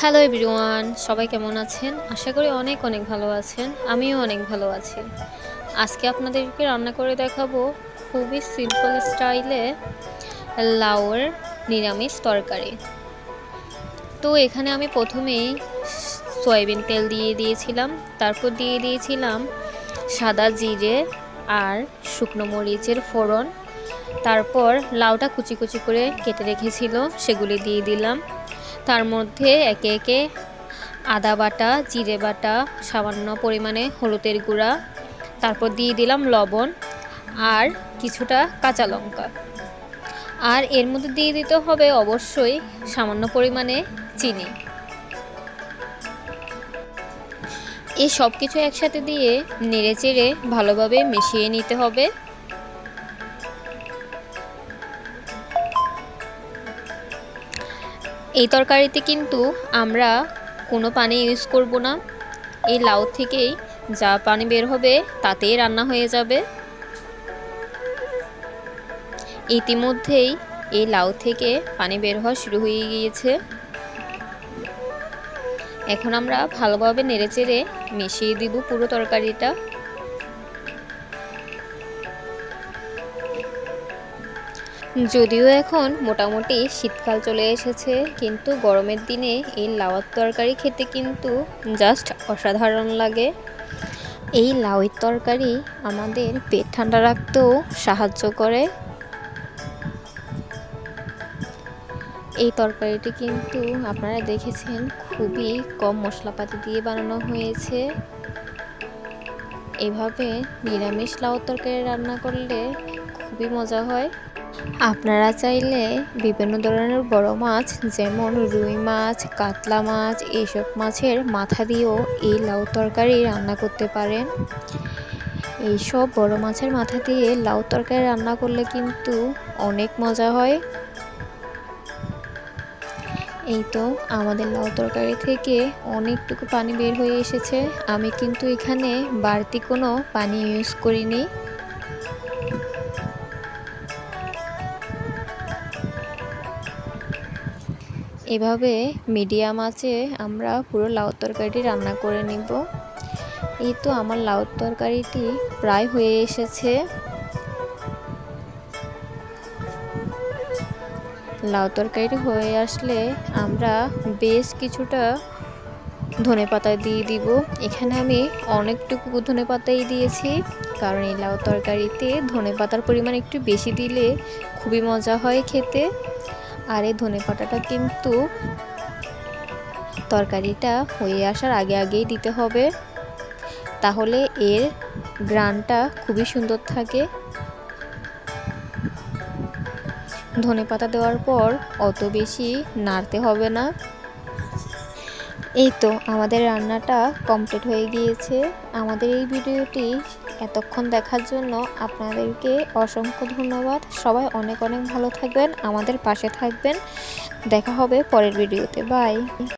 Hello everyone, সবাই কেমন আছেন? আশা করি অনেক অনেক ভালো আছেন। আমিও অনেক ভালো আছি। আজকে আপনাদেরকে রান্না করে দেখাবো খুবই সিম্পল স্টাইলে লাউয়ের নিরামিষ তরকারি। তো এখানে আমি প্রথমেই সয়াবিন তেল দিয়ে দিয়েছিলাম, তারপর দিয়ে দিয়েছিলাম সাদা জিরে আর শুকনো মরিচের ফোড়ন। তারপর লাউটা কুচি কুচি করে কেটে রেখেছিল সেগুলি দিয়ে দিলাম। তার মধ্যে একে একে আদা বাটা, জিরে বাটা, সামান্য পরিমাণে হলুদের গুঁড়া, তারপর দিয়ে দিলাম লবণ আর কিছুটা কাঁচা লঙ্কা। আর এর মধ্যে দিয়ে দিতে হবে অবশ্যই সামান্য পরিমাণে চিনি। এই সব কিছু একসাথে দিয়ে নেড়েচেড়ে ভালোভাবে মিশিয়ে নিতে হবে। এই তরকারিতে কিন্তু আমরা কোনো পানি ইউজ করব না। এই লাউ থেকেই যা পানি বের হবে তাতেই রান্না হয়ে যাবে। ইতিমধ্যেই এই লাউ থেকে পানি বের হওয়া শুরু হয়ে গিয়েছে। এখন আমরা ভালোভাবে নেড়েচেড়ে মিশিয়ে দিব পুরো তরকারিটা। যদিও এখন মোটামুটি শীতকাল চলে এসেছে, কিন্তু গরমের দিনে এই লাউয়ের তরকারি খেতে কিন্তু জাস্ট অসাধারণ লাগে। এই লাউয়ের তরকারি আমাদের পেট ঠান্ডা রাখতেও সাহায্য করে। এই তরকারিটি কিন্তু আপনারা দেখেছেন খুবই কম মশলাপাতি দিয়ে বানানো হয়েছে। এভাবে নিরামিষ লাউ তরকারি রান্না করলে খুবই মজা হয়। আপনারা চাইলে বিভিন্ন ধরনের বড় মাছ যেমন রুই মাছ, কাতলা মাছ, এইসব মাছের মাথা দিয়েও এই লাউ তরকারি রান্না করতে পারেন। এইসব বড় মাছের মাথা দিয়ে লাউ তরকারি রান্না করলে কিন্তু অনেক মজা হয়। এই তো আমাদের লাউ তরকারি থেকে অনেকটুকু পানি বের হয়ে এসেছে। আমি কিন্তু এখানে বাড়তি কোনো পানি ইউজ করিনি। এভাবে মিডিয়াম আঁচে আমরা পুরো লাউ তরকারিটি রান্না করে নিব। এই তো আমার লাউ তরকারিটি প্রায় হয়ে এসেছে। লাউ তরকারিটি হয়ে আসলে আমরা বেশ কিছুটা ধনেপাতা দিয়ে দিব। এখানে আমি অনেকটুকু ধনেপাতাই দিয়েছি, কারণ এই লাউ তরকারিতে ধনেপাতার পরিমাণ একটু বেশি দিলে খুবই মজা হয় খেতে। আর এই ধনেপাতাটা কিন্তু তরকারিটা হয়ে আসার আগে আগেই দিতে হবে, তাহলে এর ঘ্রাণটা খুবই সুন্দর থাকে। ধনেপাতা দেওয়ার পর অত বেশি নাড়তে হবে না। এই তো আমাদের রান্নাটা কমপ্লিট হয়ে গিয়েছে। আমাদের এই ভিডিওটি এতক্ষণ দেখার জন্য আপনাদেরকে অসংখ্য ধন্যবাদ। সবাই অনেক অনেক ভালো থাকবেন, আমাদের পাশে থাকবেন। দেখা হবে পরের ভিডিওতে। বাই।